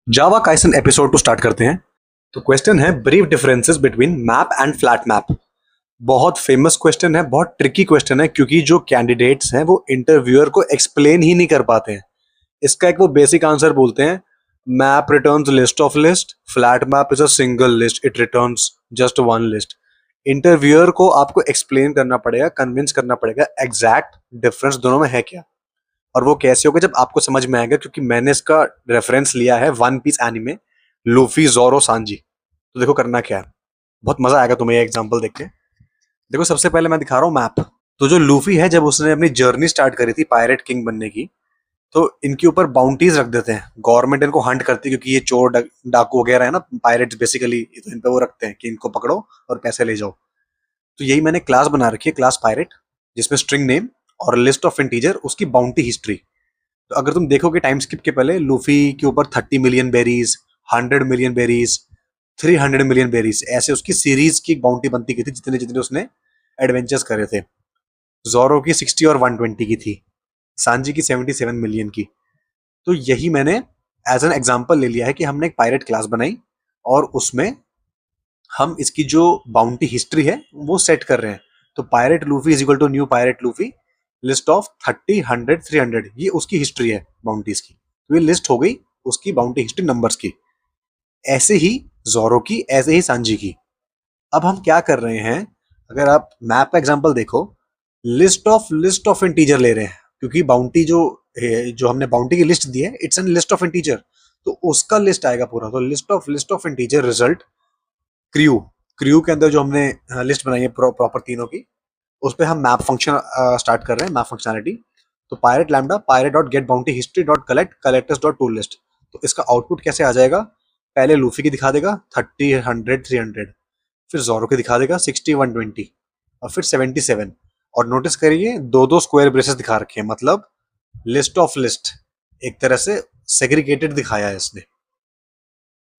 जावा Kaisen episode को start करते हैं। तो क्वेश्चन है brief differences between map and flat map. बहुत फेमस क्वेश्चन है, बहुत ट्रिकी क्वेश्चन है क्योंकि जो कैंडिडेट्स हैं वो इंटरव्यूअर को एक्सप्लेन ही नहीं कर पाते हैं। इसका एक वो बेसिक आंसर बोलते हैं, map returns list of list, flat map is a single list, it returns just one list. Interviewer को आपको एक्सप्लेन करना पड़ेगा, कन्विंस करना पड़ेगा एग्जैक्ट डिफरेंस दोनों में है क्या, और वो कैसे होगा जब आपको समझ में आएगा। क्योंकि मैंने इसका रेफरेंस लिया है वन पीस एनिमे लूफी जोरो सांजी। तो देखो करना क्या है, बहुत मजा आएगा तुम्हें ये एग्जांपल देख के। देखो सबसे पहले मैं दिखा रहा हूँ मैप। तो जो लूफी है जब उसने अपनी जर्नी स्टार्ट करी थी पायरेट किंग बनने की, तो इनके ऊपर बाउंटीज रख देते हैं, गवर्नमेंट इनको हंट करती है क्योंकि ये चोर डाकू वगैरह है ना पायरेट्स बेसिकली, तो इन पे वो रखते हैं कि इनको पकड़ो और पैसे ले जाओ। तो यही मैंने क्लास बना रखी है, क्लास पायरेट, जिसमें स्ट्रिंग नेम और लिस्ट ऑफ इंटीजर, उसकी बाउंटी हिस्ट्री। तो अगर तुम देखोगे टाइम स्किप के पहले लूफी के ऊपर 30 million berries, 100 million berries, 300 million berries, ऐसे उसकी सीरीज की बाउंटी बनती की थी जितने जितने उसने एडवेंचर्स करे थे। जोरो की 60 और 120 की थी, सांजी की 77 मिलियन की। तो यही मैंने एज एन एग्जाम्पल ले लिया है कि हमने एक पायरेट क्लास बनाई और उसमें हम इसकी जो बाउंटी हिस्ट्री है वो सेट कर रहे हैं। तो pirate Luffy is equal to new pirate Luffy, list of 30, 100, 300, ये उसकी हिस्ट्री है बाउंटीज की। तो ये लिस्ट हो गई उसकी बाउंटी हिस्ट्री नंबर्स की। ऐसे ही जोरो की, ऐसे ही सांजी की। अब हम क्या कर रहे हैं, अगर आप मैप का एग्जांपल देखो, लिस्ट ऑफ इंटीजर ले रहे हैं क्योंकि बाउंटी जो हमने बाउंटी की लिस्ट दी है it's an list of integer, तो उसका लिस्ट आएगा पूरा। तो list of integer result crew, crew के अंदर जो हमने लिस्ट बनाई है प्रॉपर तीनों की, उस पर हम मैप फंक्शन स्टार्ट कर रहे हैं, मैप फंक्शनलिटी। तो pirate lambda pirate dot get bounty history dot collect collectors dot to list. तो इसका आउटपुट कैसे आ जाएगा, पहले लूफी की दिखा देगा 30, 100, 300, फिर जोरो की दिखा देगा 60, 120 और फिर 77। और नोटिस करिए दो दो स्क्वायर ब्रेसेस दिखा रखे हैं, मतलब लिस्ट ऑफ लिस्ट, एक तरह से सेग्रीगेटेड दिखाया है इसने।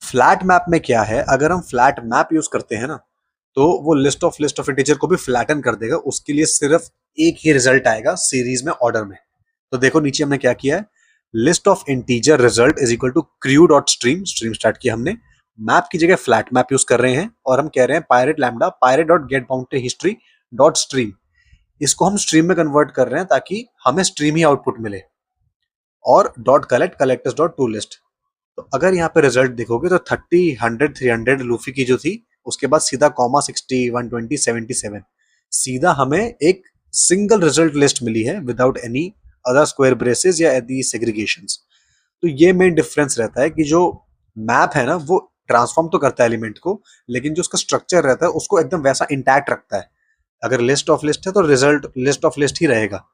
फ्लैट मैप में क्या है, अगर हम फ्लैट मैप यूज करते हैं ना, तो वो लिस्ट ऑफ इंटीजर को भी फ्लैटन कर देगा, उसके लिए सिर्फ एक ही रिजल्ट आएगा सीरीज में, ऑर्डर में। तो देखो नीचे हमने क्या किया है, list of integer result is equal to crew dot stream, stream start किया हमने, मैप की जगह फ्लैट मैप यूज कर रहे हैं और हम कह रहे हैं pirate lambda pirate dot get bounty history dot stream. इसको हम स्ट्रीम में कन्वर्ट कर रहे हैं ताकि हमें स्ट्रीम ही आउटपुट मिले, और dot collect collectors dot to list. तो अगर यहाँ पे रिजल्ट देखोगे तो 30, 100, 300 लूफी की जो थी, उसके बाद सीधा कॉमा 60, 120, 77, सीधा हमें एक सिंगल रिजल्ट लिस्ट मिली है without any other square braces या एनी सेग्रीगेशंस। तो ये मेन डिफरेंस रहता है कि जो मैप है ना वो ट्रांसफॉर्म तो करता है एलिमेंट को, लेकिन जो उसका स्ट्रक्चर रहता है उसको एकदम वैसा इंटैक्ट रखता है। अगर लिस्ट ऑफ लिस्ट है तो रिजल्ट लिस्ट ऑफ लिस्ट ही रहेगा।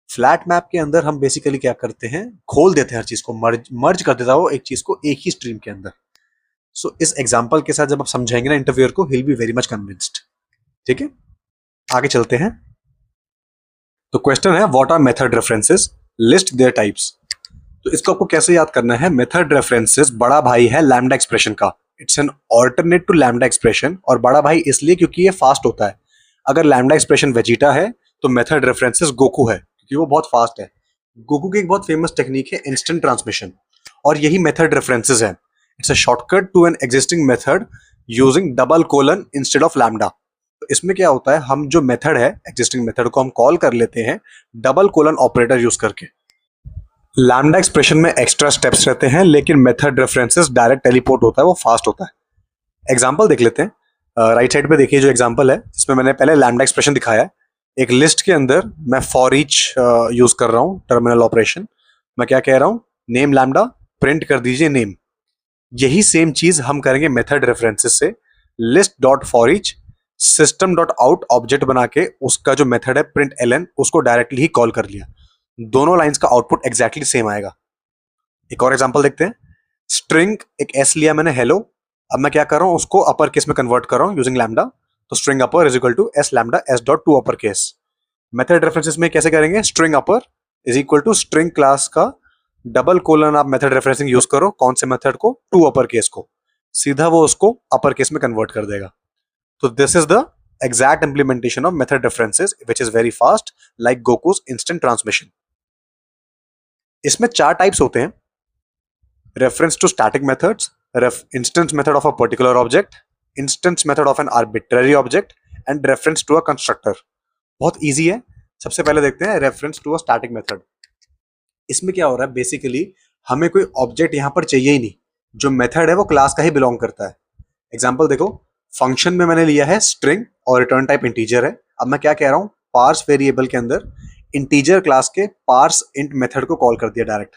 फ्लैट मैप के अंदर हम बेसिकली क्या करते हैं, खोल देते हैं हर चीज को, मर्ज मर्ज कर देता है वो एक चीज को एक ही स्ट्रीम के अंदर। सो इस एग्जांपल के साथ जब आप समझाएंगे ना इंटरव्यूअर को, he will be very much convinced. ठीक है, आगे चलते हैं। तो क्वेश्चन है what are method references, list their types. तो इसको आपको कैसे याद करना है, मेथड रेफरेंसेस बड़ा भाई है लैम्डा एक्सप्रेशन का, it's an alternate to lambda expression. और बड़ा भाई इसलिए क्योंकि ये फास्ट होता है। अगर लैम्डा एक्सप्रेशन वेजिटा है तो मेथड रेफरेंसेस गोकू है क्योंकि वो बहुत फास्ट है। गोकू की एक बहुत फेमस टेक्निक है इंस्टेंट ट्रांसमिशन, और यही मेथड रेफरेंसेस है। It's a shortcut to an existing method using double colon instead of lambda. तो इसमें क्या होता है, हम जो मेथड है एग्जिस्टिंग मेथड को हम कॉल कर लेते हैं डबल कोलन ऑपरेटर यूज करके। लैम्डा एक्सप्रेशन में एक्स्ट्रा स्टेप्स रहते हैं, लेकिन मेथड रेफरेंसेस डायरेक्ट टेलीपोर्ट होता है, वो फास्ट होता है। एग्जांपल देख लेते हैं। राइट साइड पे देखिए जो एग्जांपल है, जिसमें मैंने पहले लैम्डा एक्सप्रेशन दिखाया है। एक लिस्ट के अंदर मैं फॉर ईच यूज कर रहा हूँ टर्मिनल ऑपरेशन। मैं क्या कह रहा हूँ, नेम लैम्डा प्रिंट कर दीजिए नेम। यही सेम चीज हम करेंगे मेथड रेफरेंसेस से, list dot for each system dot out object बना के उसका जो मेथड है प्रिंट एलन, उसको डायरेक्टली ही कॉल कर लिया। दोनों लाइंस का आउटपुट एग्जैक्टली सेम आएगा। एक और एग्जांपल देखते हैं। स्ट्रिंग एक एस लिया मैंने हेलो, अब मैं क्या कर रहा हूं, उसको अपर केस में कन्वर्ट कर रहा हूं यूजिंग लैम्डा। तो string upper is equal to s lambda s dot to upper case. Method references में कैसे करेंगे, string upper is equal to string class का डबल कोलन, आप मेथड रेफरेंसिंग यूज करो, कौन से मेथड को, टू अपर केस को, सीधा वो उसको अपर केस में कन्वर्ट कर देगा। तो this is the exact implementation of method references which is very fast like Goku's instant transmission. इसमें चार टाइप्स होते हैं। Reference to static methods, instance method of a particular object, instance method of an arbitrary object and reference to a constructor. बहुत easy है। सबसे पहले देखते हैं reference to a static method. इसमें क्या हो रहा है, बेसिकली हमें कोई ऑब्जेक्ट यहां पर चाहिए ही नहीं, जो मेथड है वो क्लास का ही बिलोंग करता है। एग्जांपल देखो, फंक्शन में मैंने लिया है स्ट्रिंग और रिटर्न टाइप इंटीजर है। अब मैं क्या कह रहा हूं, पार्स वेरिएबल के अंदर इंटीजर क्लास के पार्स इंट मेथड को कॉल कर दिया डायरेक्ट।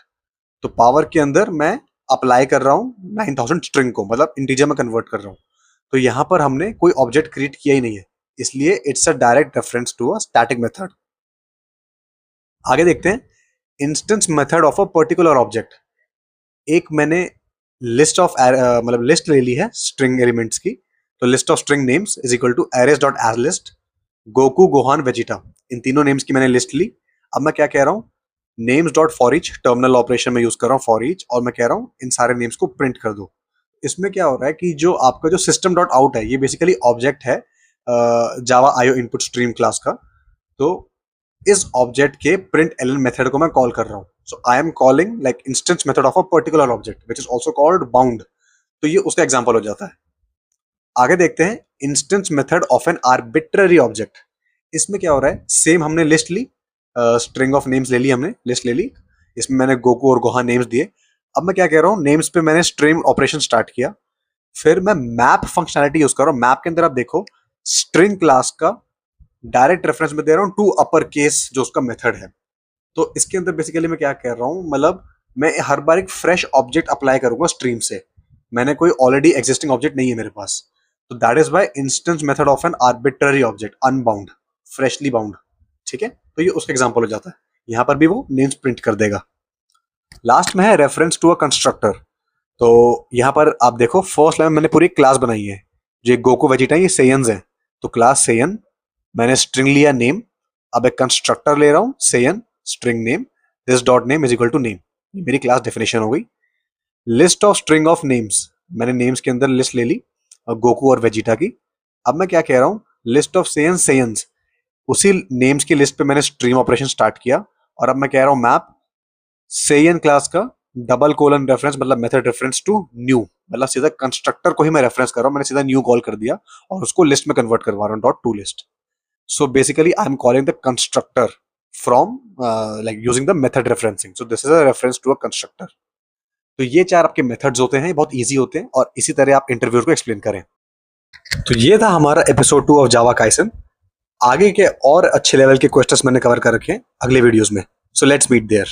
तो पावर के अंदर मैं अप्लाई कर रहा हूं 9000 स्ट्रिंग को, मतलब इंटीजर में कन्वर्ट कर रहा हूं। तो यहां पर हमने कोई ऑब्जेक्ट क्रिएट किया ही नहीं है, इसलिए it's a direct reference to a static method. आगे देखते हैं instance method of a particular object. एक मैंने लिस्ट ऑफ मतलब लिस्ट ले ली है स्ट्रिंग एलिमेंट्स की। तो list of string names is equal to arrays dot as list, Goku, Gohan, Vegeta, इन तीनों नेम्स की मैंने लिस्ट ली। अब मैं क्या कह रहा हूँ, names dot for each, terminal operation में यूज कर रहा हूँ फॉर ईच, और मैं कह रहा हूँ इन सारे नेम्स को प्रिंट कर दो। इसमें क्या हो रहा है कि जो आपका जो सिस्टम डॉट आउट है, ये बेसिकली ऑब्जेक्ट है जावा आईओ इनपुट स्ट्रीम क्लास का। तो इस ऑब्जेक्ट के प्रिंट एलन मेथड को मैं कॉल कर रहा हूँ। So I am calling like instance method of a particular object which is also called bound. तो ये उसका एग्जाम्पल हो जाता है। आगे देखते हैं instance method of an arbitrary object. इसमें क्या हो रहा है, सेम हमने लिस्ट ली, स्ट्रिंग ऑफ नेम्स ले ली, हमने लिस्ट ले ली, इसमें मैंने गोकू और गोहा नेम्स दिए। अब मैं क्या कह रहा हूँ, नेम्स पे मैंने स्ट्रिंग ऑपरेशन स्टार्ट किया, फिर मैं मैप फंक्शनैलिटी यूज कर रहा हूँ। मैप के अंदर आप देखो स्ट्रिंग क्लास का डायरेक्ट रेफरेंस में दे रहा हूँ टू अपर केस जो उसका मेथड है। तो इसके अंदर बेसिकली मैं क्या कह रहा हूँ, मतलब मैं हर बार एक फ्रेश ऑब्जेक्ट अप्लाई करूंगा स्ट्रीम से, मैंने कोई ऑलरेडी एग्जिस्टिंग ऑब्जेक्ट नहीं है मेरे पास। तो that is by instance method of an arbitrary object, unbound, freshly bound. ठीक है, तो ये उसका एग्जांपल हो जाता है। यहां पर भी वो नेम्स प्रिंट कर देगा। लास्ट में है रेफरेंस टू अ कंस्ट्रक्टर। तो यहां पर आप देखो फर्स्ट लाइन में मैंने पूरी क्लास बनाई है, जो गोकू वेजिटा ये सेयंस है। तो क्लास सेयन, मैंने स्ट्रिंग लिया नेम, अब एक कंस्ट्रक्टर ले रहा हूं Saiyan string name, this dot name is equal to name, ये मेरी क्लास डेफिनेशन हो गई। List of string of names, मैंने नेम्स के अंदर लिस्ट ले ली गोकू और वेजिटा की। अब मैं क्या कह रहा हूं, लिस्ट ऑफ सेयंस सेयंस, उसी नेम्स की लिस्ट पे मैंने स्ट्रीम ऑपरेशन स्टार्ट किया, और अब मैं कह रहा हूं मैप सेयन क्लास का डबल कोलन रेफरेंस, मतलब मेथड रेफरेंस टू न्यू, मतलब सीधा कंस्ट्रक्टर को ही मैं रेफरेंस कर रहा हूं, मैंने सीधा न्यू कॉल कर दिया और उसको लिस्ट में कन्वर्ट करवा रहा हूं dot to list. So basically I am calling the constructor from like using the method referencing. So this is a reference to a constructor. तो ये चार आपके मेथड्स होते हैं, बहुत इजी होते हैं, और इसी तरह आप इंटरव्यू को एक्सप्लेन करें। तो ये था हमारा एपिसोड 2 ऑफ जावा काइसन। आगे के और अच्छे लेवल के क्वेश्चंस मैंने कवर कर रखे हैं अगले वीडियोस में। So let's meet there.